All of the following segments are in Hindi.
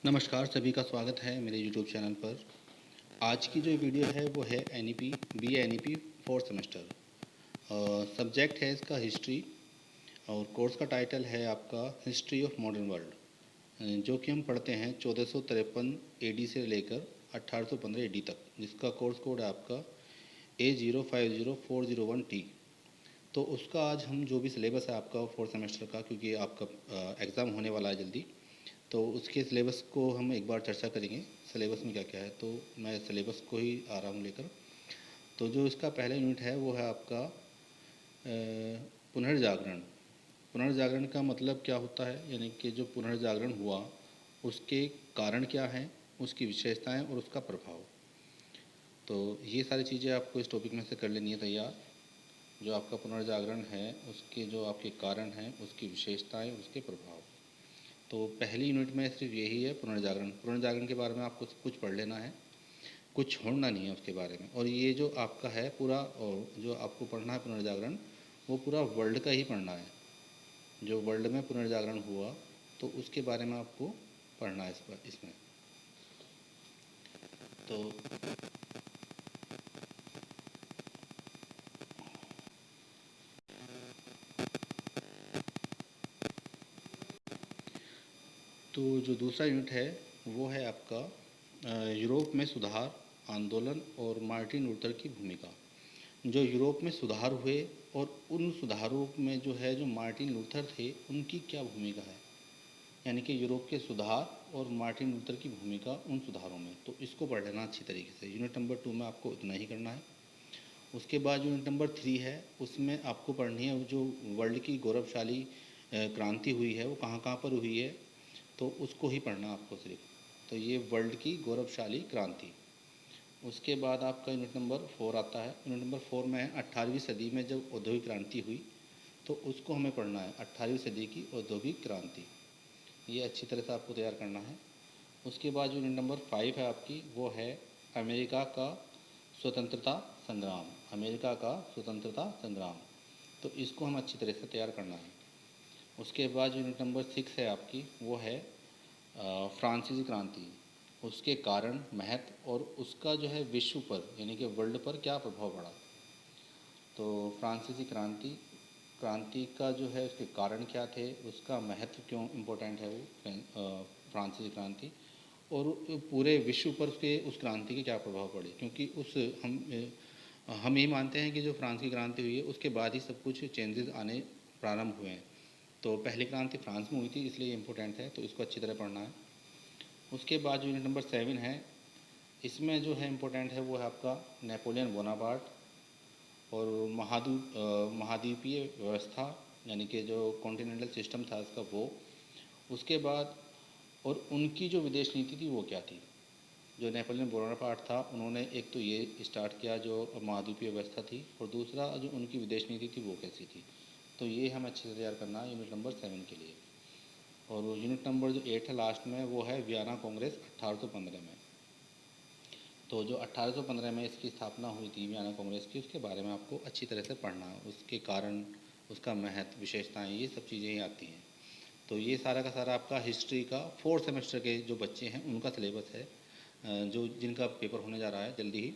नमस्कार, सभी का स्वागत है मेरे यूट्यूब चैनल पर। आज की जो वीडियो है वो है BA NEP fourth semester. Subject है इसका हिस्ट्री और कोर्स का टाइटल है आपका हिस्ट्री ऑफ मॉडर्न वर्ल्ड, जो कि हम पढ़ते हैं 1453 एडी से लेकर 1815 एडी तक, जिसका कोर्स कोड है आपका A050401T। तो उसका आज हम जो भी सिलेबस है आपका फोर्थ सेमेस्टर का, क्योंकि आपका एग्ज़ाम होने वाला है जल्दी, तो उसके सिलेबस को हम एक बार चर्चा करेंगे। सिलेबस में क्या क्या है, तो मैं सिलेबस को ही आ रहा हूँ लेकर। तो जो इसका पहला यूनिट है वो है आपका पुनर्जागरण। पुनर्जागरण का मतलब क्या होता है, यानी कि जो पुनर्जागरण हुआ उसके कारण क्या हैं, उसकी विशेषताएं और उसका प्रभाव। तो ये सारी चीज़ें आपको इस टॉपिक में से कर लेनी है तैयार। जो आपका पुनर्जागरण है उसके जो आपके कारण हैं, उसकी विशेषताएं, उसके प्रभाव। तो पहली यूनिट में सिर्फ यही है, पुनर्जागरण। पुनर्जागरण के बारे में आपको कुछ पढ़ लेना है, कुछ छोड़ना नहीं है उसके बारे में। और ये जो आपका है पूरा, और जो आपको पढ़ना है पुनर्जागरण, वो पूरा वर्ल्ड का ही पढ़ना है। जो वर्ल्ड में पुनर्जागरण हुआ तो उसके बारे में आपको पढ़ना है इसमें। तो जो दूसरा यूनिट है वो है आपका यूरोप में सुधार आंदोलन और मार्टिन लूथर की भूमिका। जो यूरोप में सुधार हुए और उन सुधारों में जो है जो मार्टिन लूथर थे उनकी क्या भूमिका है, यानी कि यूरोप के सुधार और मार्टिन लूथर की भूमिका उन सुधारों में। तो इसको पढ़ लेना अच्छी तरीके से। यूनिट नंबर 2 में आपको इतना ही करना है। उसके बाद यूनिट नंबर 3 है, उसमें आपको पढ़नी है जो वर्ल्ड की गौरवशाली क्रांति हुई है वो कहाँ कहाँ पर हुई है, तो उसको ही पढ़ना आपको सिर्फ। तो ये वर्ल्ड की गौरवशाली क्रांति। उसके बाद आपका यूनिट नंबर 4 आता है। यूनिट नंबर 4 में 18वीं सदी में जब औद्योगिक क्रांति हुई, तो उसको हमें पढ़ना है, 18वीं सदी की औद्योगिक क्रांति। ये अच्छी तरह से आपको तैयार करना है। उसके बाद जो यूनिट नंबर 5 है आपकी, वो है अमेरिका का स्वतंत्रता संग्राम। अमेरिका का स्वतंत्रता संग्राम, तो इसको हम अच्छी तरह से तैयार करना है। उसके बाद यूनिट नंबर 6 है आपकी, वो है फ्रांसीसी क्रांति। उसके कारण, महत्व और उसका जो है विश्व पर यानी कि वर्ल्ड पर क्या प्रभाव पड़ा। तो फ्रांसीसी क्रांति का जो है उसके कारण क्या थे, उसका महत्व क्यों इम्पोर्टेंट है वो फ्रांसीसी क्रांति, और पूरे विश्व पर उसके उस क्रांति के क्या प्रभाव पड़े। क्योंकि हम ये मानते हैं कि जो फ्रांस की क्रांति हुई है उसके बाद ही सब कुछ चेंजेस आने प्रारंभ हुए हैं। तो पहली क्रांति फ्रांस में हुई थी, इसलिए इम्पोर्टेंट है, तो इसको अच्छी तरह पढ़ना है। उसके बाद यूनिट नंबर 7 है, इसमें जो है इम्पोर्टेंट है वो है आपका नेपोलियन बोनापार्ट और महाद्वीपीय व्यवस्था, यानी कि जो कॉन्टिनेंटल सिस्टम था इसका वो। उसके बाद और उनकी जो विदेश नीति थी वो क्या थी। जो नेपोलियन बोनापार्ट था उन्होंने एक तो ये स्टार्ट किया जो महाद्वीपीय व्यवस्था थी, और दूसरा जो उनकी विदेश नीति थी वो कैसी थी। तो ये हम अच्छे से तैयार करना है यूनिट नंबर 7 के लिए। और यूनिट नंबर जो 8 है लास्ट में, वो है वियना कांग्रेस 1815 में। तो जो 1815 में इसकी स्थापना हुई थी वियना कांग्रेस की, उसके बारे में आपको अच्छी तरह से पढ़ना है। उसके कारण, उसका महत्व, विशेषताएं, ये सब चीज़ें ही आती हैं। तो ये सारा का सारा आपका हिस्ट्री का फोर्थ सेमेस्टर के जो बच्चे हैं उनका सिलेबस है, जो जिनका पेपर होने जा रहा है जल्दी ही।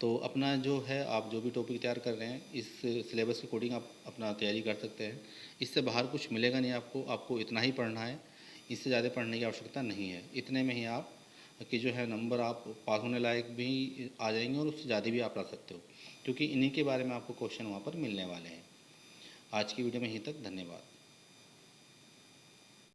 तो अपना जो है, आप जो भी टॉपिक तैयार कर रहे हैं इस सिलेबस के अकॉर्डिंग आप अपना तैयारी कर सकते हैं। इससे बाहर कुछ मिलेगा नहीं आपको इतना ही पढ़ना है। इससे ज़्यादा पढ़ने की आवश्यकता नहीं है। इतने में ही आप कि जो है नंबर आप पास होने लायक भी आ जाएंगे, और उससे ज़्यादा भी आप ला सकते हो, क्योंकि इन्हीं के बारे में आपको क्वेश्चन वहाँ पर मिलने वाले हैं। आज की वीडियो में यहीं तक, धन्यवाद।